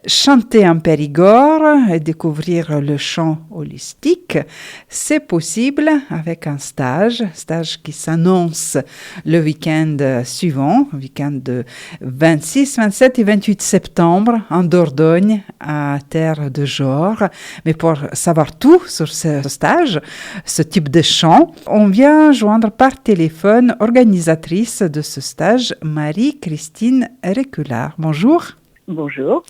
Chanter en Périgord et découvrir le chant holistique, c'est possible avec un stage qui s'annonce le week-end suivant, le week-end de 26, 27 et 28 septembre en Dordogne, à Terre de Jor. Mais pour savoir tout sur ce stage, ce type de chant, on vient joindre par téléphone organisatrice de ce stage, Marie-Christine Reculard. Bonjour. Bonjour.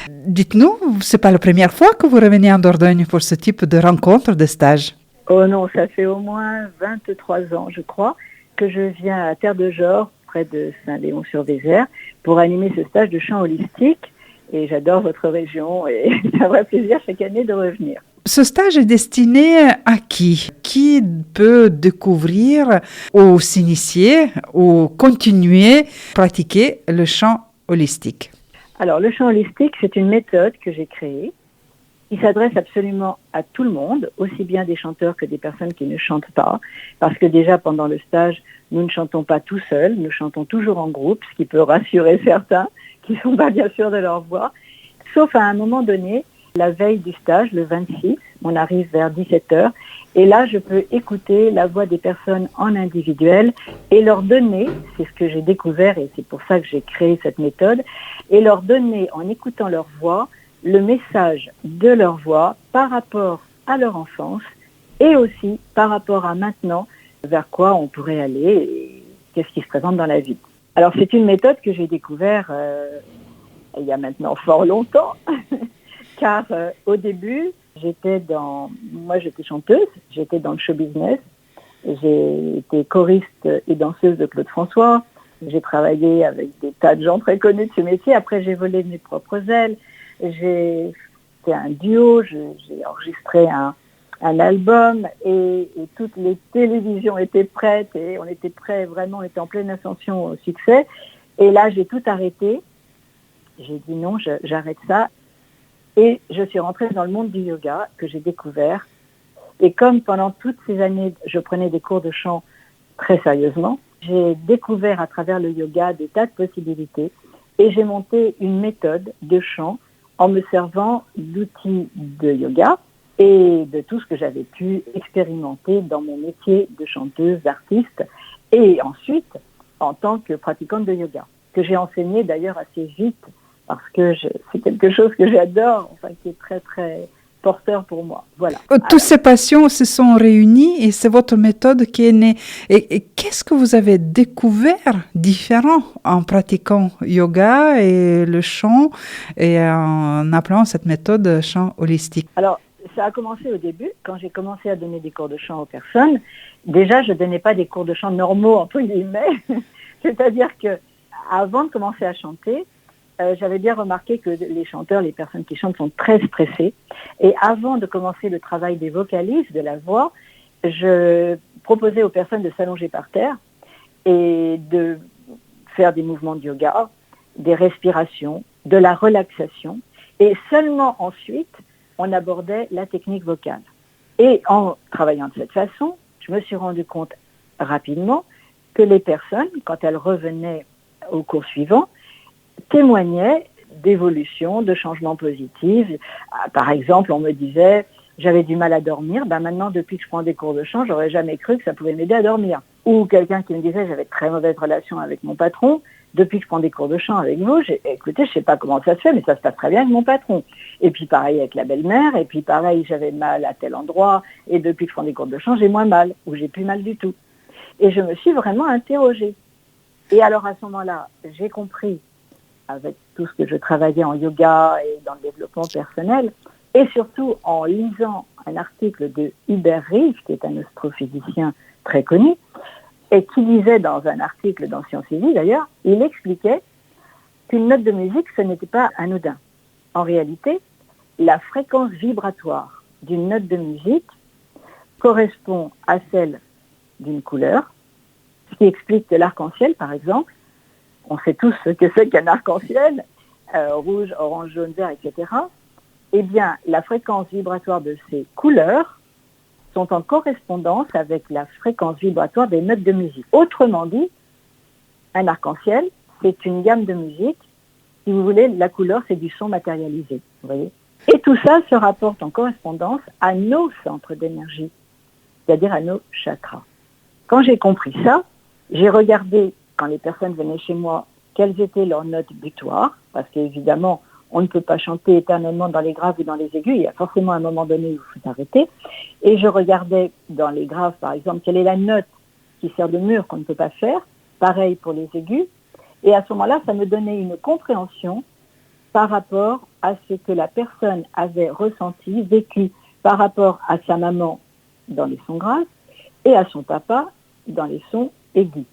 Dites-nous, c'est pas la première fois que vous revenez en Dordogne pour ce type de rencontre, de stage? Oh non, ça fait au moins 23 ans, je crois, que je viens à Terre de Jor, près de Saint-Léon-sur-Vézère, pour animer ce stage de chant holistique. Et j'adore votre région et c'est un vrai plaisir chaque année de revenir. Ce stage est destiné à qui? Qui peut découvrir ou s'initier ou continuer à pratiquer le chant holistique? Alors, le chant holistique, c'est une méthode que j'ai créée qui s'adresse absolument à tout le monde, aussi bien des chanteurs que des personnes qui ne chantent pas, parce que déjà pendant le stage, nous ne chantons pas tout seuls, nous chantons toujours en groupe, ce qui peut rassurer certains qui ne sont pas bien sûrs de leur voix, sauf à un moment donné, la veille du stage, le 26, on arrive vers 17h, et là, je peux écouter la voix des personnes en individuel et leur donner, c'est ce que j'ai découvert et c'est pour ça que j'ai créé cette méthode, et leur donner, en écoutant leur voix, le message de leur voix par rapport à leur enfance et aussi par rapport à maintenant, vers quoi on pourrait aller et qu'est-ce qui se présente dans la vie. Alors, c'est une méthode que j'ai découvert il y a maintenant fort longtemps, car au début, j'étais chanteuse, j'étais dans le show business, j'ai été choriste et danseuse de Claude François, j'ai travaillé avec des tas de gens très connus de ce métier, après j'ai volé de mes propres ailes, j'ai fait un duo, j'ai enregistré un album et toutes les télévisions étaient prêtes et on était prêts, vraiment on était en pleine ascension au succès et là j'ai tout arrêté, j'ai dit non, j'arrête ça. Et je suis rentrée dans le monde du yoga que j'ai découvert. Et comme pendant toutes ces années, je prenais des cours de chant très sérieusement, j'ai découvert à travers le yoga des tas de possibilités et j'ai monté une méthode de chant en me servant d'outils de yoga et de tout ce que j'avais pu expérimenter dans mon métier de chanteuse, d'artiste et ensuite en tant que pratiquante de yoga, que j'ai enseigné d'ailleurs assez vite parce que c'est quelque chose que j'adore, enfin qui est très très porteur pour moi. Voilà. Toutes ces passions se sont réunies et c'est votre méthode qui est née. Et qu'est-ce que vous avez découvert différent en pratiquant yoga et le chant et en appelant cette méthode chant holistique? Alors, ça a commencé au début, quand j'ai commencé à donner des cours de chant aux personnes. Déjà, je ne donnais pas des cours de chant normaux, entre guillemets. C'est-à-dire que avant de commencer à chanter, j'avais bien remarqué que les chanteurs, les personnes qui chantent sont très stressées. Et avant de commencer le travail des vocalises, de la voix, je proposais aux personnes de s'allonger par terre et de faire des mouvements de yoga, des respirations, de la relaxation. Et seulement ensuite, on abordait la technique vocale. Et en travaillant de cette façon, je me suis rendu compte rapidement que les personnes, quand elles revenaient au cours suivant, témoignaient d'évolution, de changements positifs. Par exemple, on me disait, j'avais du mal à dormir, maintenant depuis que je prends des cours de chant, j'aurais jamais cru que ça pouvait m'aider à dormir. Ou quelqu'un qui me disait, j'avais de très mauvaise relation avec mon patron, depuis que je prends des cours de chant avec vous, écoutez, je sais pas comment ça se fait, mais ça se passe très bien avec mon patron. Et puis pareil avec la belle-mère, et puis pareil, j'avais mal à tel endroit, et depuis que je prends des cours de chant, j'ai moins mal, ou j'ai plus mal du tout. Et je me suis vraiment interrogée. Et alors à ce moment-là, j'ai compris avec tout ce que je travaillais en yoga et dans le développement personnel, et surtout en lisant un article de Hubert Reeves, qui est un astrophysicien très connu, et qui disait dans un article dans Sciences & Vie d'ailleurs, il expliquait qu'une note de musique, ce n'était pas anodin. En réalité, la fréquence vibratoire d'une note de musique correspond à celle d'une couleur, ce qui explique que l'arc-en-ciel, par exemple, on sait tous ce que c'est qu'un arc-en-ciel, rouge, orange, jaune, vert, etc. Eh bien, la fréquence vibratoire de ces couleurs sont en correspondance avec la fréquence vibratoire des notes de musique. Autrement dit, un arc-en-ciel, c'est une gamme de musique si vous voulez, la couleur, c'est du son matérialisé. Vous voyez ? Et tout ça se rapporte en correspondance à nos centres d'énergie, c'est-à-dire à nos chakras. Quand j'ai compris ça, j'ai regardé, quand les personnes venaient chez moi, quelles étaient leurs notes butoirs, parce qu'évidemment, on ne peut pas chanter éternellement dans les graves ou dans les aigus, il y a forcément un moment donné où il faut s'arrêter. Et je regardais dans les graves, par exemple, quelle est la note qui sert de mur qu'on ne peut pas faire, pareil pour les aigus. Et à ce moment-là, ça me donnait une compréhension par rapport à ce que la personne avait ressenti, vécu par rapport à sa maman dans les sons graves et à son papa dans les sons aigus.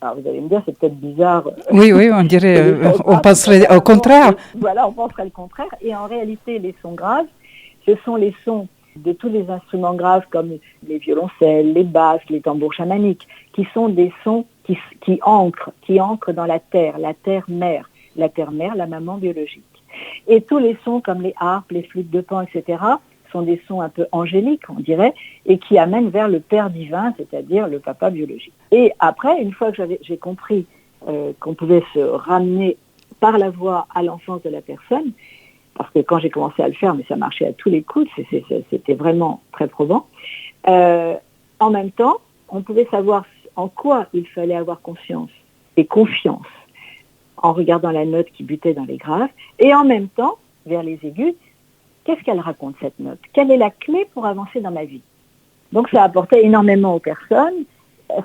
Alors vous allez me dire, c'est peut-être bizarre. Oui, on dirait, on penserait au contraire. Voilà, on penserait le contraire. Et en réalité, les sons graves, ce sont les sons de tous les instruments graves comme les violoncelles, les basses, les tambours chamaniques, qui sont des sons qui ancrent dans la terre mère, la maman biologique. Et tous les sons comme les harpes, les flûtes de pan, etc., sont des sons un peu angéliques, on dirait, et qui amènent vers le Père divin, c'est-à-dire le papa biologique. Et après, une fois que j'ai compris qu'on pouvait se ramener par la voix à l'enfance de la personne, parce que quand j'ai commencé à le faire, mais ça marchait à tous les coups, c'était vraiment très probant, en même temps, on pouvait savoir en quoi il fallait avoir conscience et confiance en regardant la note qui butait dans les graves, et en même temps, vers les aigus, qu'est-ce qu'elle raconte cette note ? Quelle est la clé pour avancer dans ma vie ? Donc ça apportait énormément aux personnes,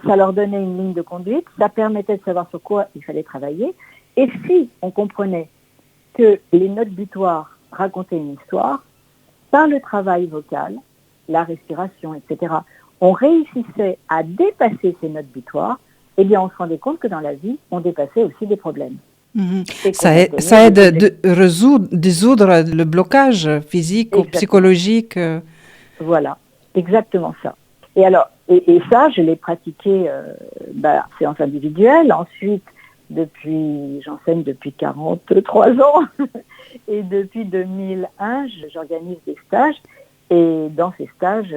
ça leur donnait une ligne de conduite, ça permettait de savoir sur quoi il fallait travailler, et si on comprenait que les notes butoirs racontaient une histoire, par le travail vocal, la respiration, etc., on réussissait à dépasser ces notes butoirs, eh bien on se rendait compte que dans la vie, on dépassait aussi des problèmes. Ça aide de dissoudre le blocage physique ou psychologique. Voilà, exactement ça. Et alors, et ça, je l'ai pratiqué séance individuelle. Ensuite, j'enseigne depuis 43 ans. Et depuis 2001, j'organise des stages. Et dans ces stages,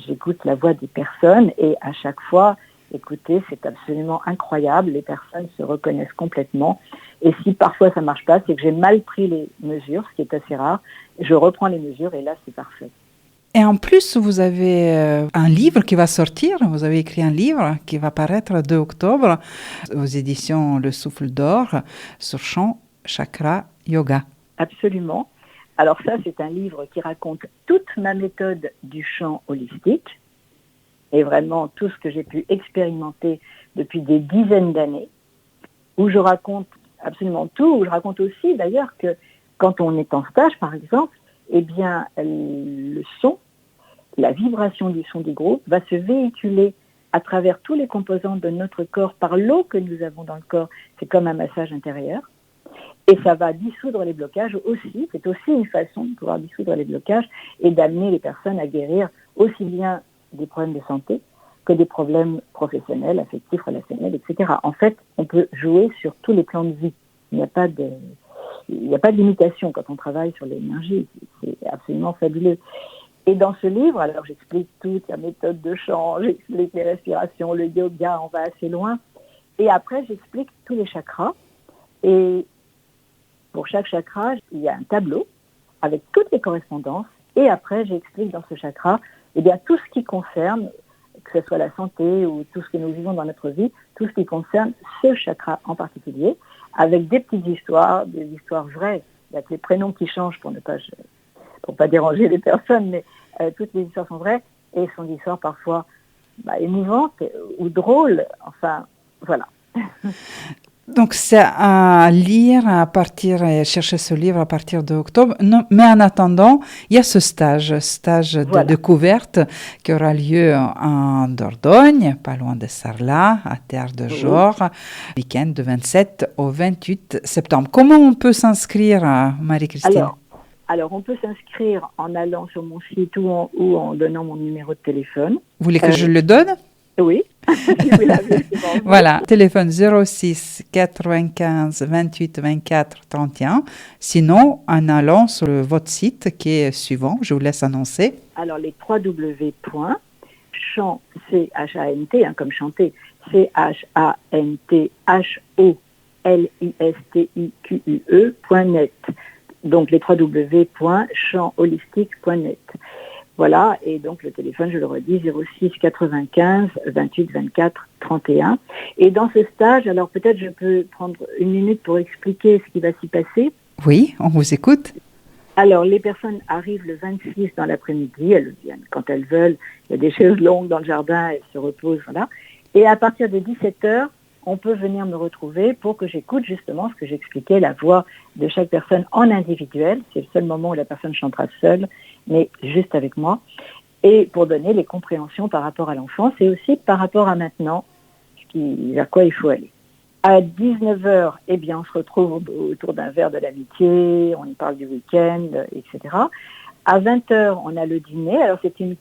j'écoute la voix des personnes. Et à chaque fois, écoutez, c'est absolument incroyable. Les personnes se reconnaissent complètement. Et si parfois ça ne marche pas, c'est que j'ai mal pris les mesures, ce qui est assez rare. Je reprends les mesures et là, c'est parfait. Et en plus, vous avez un livre qui va sortir. Vous avez écrit un livre qui va paraître le 2 octobre aux éditions Le Souffle d'Or sur chant, chakra, yoga. Absolument. Alors ça, c'est un livre qui raconte toute ma méthode du chant holistique et vraiment tout ce que j'ai pu expérimenter depuis des dizaines d'années, où je raconte absolument tout, où je raconte aussi d'ailleurs que quand on est en stage, par exemple, eh bien, le son, la vibration du son du groupe va se véhiculer à travers tous les composants de notre corps par l'eau que nous avons dans le corps. C'est comme un massage intérieur. Et ça va dissoudre les blocages aussi. C'est aussi une façon de pouvoir dissoudre les blocages et d'amener les personnes à guérir aussi bien des problèmes de santé que des problèmes professionnels, affectifs, relationnels, etc. En fait, on peut jouer sur tous les plans de vie. Il n'y a pas de limitation quand on travaille sur l'énergie. C'est absolument fabuleux. Et dans ce livre, alors j'explique toute la méthode de chant, j'explique les respirations, le yoga, on va assez loin. Et après, j'explique tous les chakras. Et pour chaque chakra, il y a un tableau avec toutes les correspondances. Et après, j'explique dans ce chakra tout ce qui concerne, que ce soit la santé ou tout ce que nous vivons dans notre vie, tout ce qui concerne ce chakra en particulier, avec des petites histoires, des histoires vraies, avec les prénoms qui changent pour pas déranger les personnes, mais toutes les histoires sont vraies et sont des histoires parfois émouvantes ou drôles. Enfin, voilà. Donc, c'est à lire chercher ce livre à partir d'octobre. Mais en attendant, il y a ce stage de découverte qui aura lieu en Dordogne, pas loin de Sarlat, à Terre de Jor, week-end de 27 au 28 septembre. Comment on peut s'inscrire, Marie-Christine ? Alors, on peut s'inscrire en allant sur mon site ou en donnant mon numéro de téléphone. Vous voulez que je le donne ? Oui. Voilà, téléphone 06 95 28 24 31. Sinon, en allant sur votre site qui est suivant, je vous laisse annoncer. Alors, les www.chant, C-H-A-N-T, comme chanter, C-H-A-N-T-H-O listiqe.net. Donc les www.chamholistique.net. Voilà, et donc le téléphone, je le redis, 06 95 28 24 31. Et dans ce stage, alors peut-être je peux prendre une minute pour expliquer ce qui va s'y passer. Oui, on vous écoute. Alors, les personnes arrivent le 26 dans l'après-midi, elles viennent quand elles veulent, il y a des chaises longues dans le jardin, elles se reposent, voilà. Et à partir de 17h, on peut venir me retrouver pour que j'écoute justement ce que j'expliquais, la voix de chaque personne en individuel. C'est le seul moment où la personne chantera seule, mais juste avec moi. Et pour donner les compréhensions par rapport à l'enfance et aussi par rapport à maintenant, vers quoi il faut aller. À 19h, eh bien, on se retrouve autour d'un verre de l'amitié, on y parle du week-end, etc. À 20h, on a le dîner. Alors, c'est une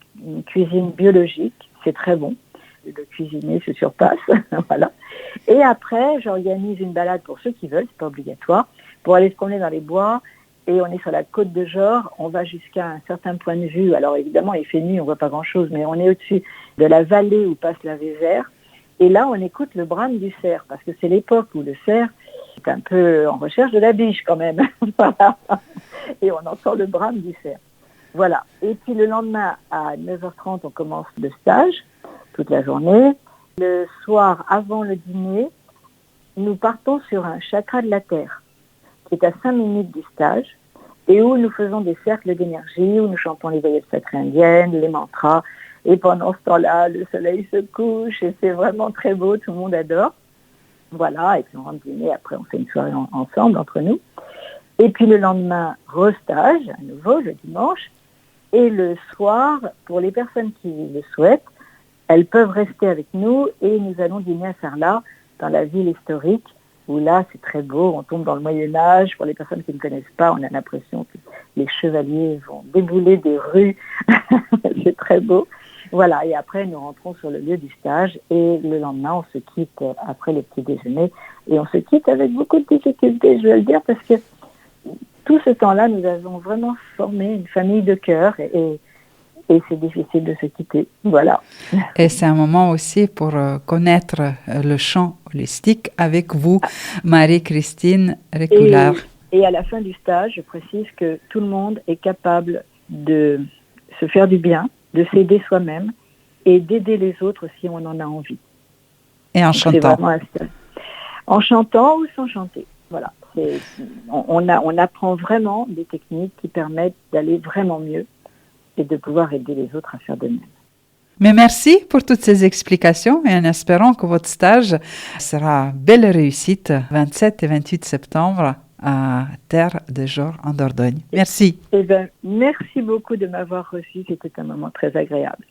cuisine biologique, c'est très bon. De cuisiner se surpasse, voilà. Et après, j'organise une balade pour ceux qui veulent, c'est pas obligatoire, pour aller se promener dans les bois. Et on est sur la côte de Jord, on va jusqu'à un certain point de vue. Alors évidemment, il fait nuit, on voit pas grand-chose, mais on est au-dessus de la vallée où passe la Vézère. Et là, on écoute le brame du cerf, parce que c'est l'époque où le cerf est un peu en recherche de la biche quand même. Voilà. Et on entend le brame du cerf. Voilà. Et puis le lendemain, à 9h30, on commence le stage, toute la journée. Le soir, avant le dîner, nous partons sur un chakra de la Terre, qui est à 5 minutes du stage, et où nous faisons des cercles d'énergie, où nous chantons les voyelles sacrées indiennes, les mantras, et pendant ce temps-là, le soleil se couche, et c'est vraiment très beau, tout le monde adore. Voilà, et puis on rentre dîner, après on fait une soirée ensemble, entre nous. Et puis le lendemain, restage, à nouveau, le dimanche, et le soir, pour les personnes qui le souhaitent, elles peuvent rester avec nous, et nous allons dîner à Sarlat, dans la ville historique, où là, c'est très beau, on tombe dans le Moyen-Âge. Pour les personnes qui ne connaissent pas, on a l'impression que les chevaliers vont débouler des rues. C'est très beau. Voilà, et après, nous rentrons sur le lieu du stage, et le lendemain, on se quitte après le petit déjeuner, et on se quitte avec beaucoup de difficultés, je veux le dire, parce que tout ce temps-là, nous avons vraiment formé une famille de cœur, et c'est difficile de se quitter. Voilà. Et c'est un moment aussi pour connaître le chant holistique avec vous, Marie-Christine Récoulard. Et à la fin du stage, je précise que tout le monde est capable de se faire du bien, de s'aider soi-même et d'aider les autres si on en a envie. Et en chantant. En chantant ou sans chanter. Voilà. On apprend vraiment des techniques qui permettent d'aller vraiment mieux et de pouvoir aider les autres à faire de même. Mais merci pour toutes ces explications et en espérant que votre stage sera belle réussite 27 et 28 septembre à Terre de Jord en Dordogne. Merci. Eh bien, merci beaucoup de m'avoir reçu. C'était un moment très agréable.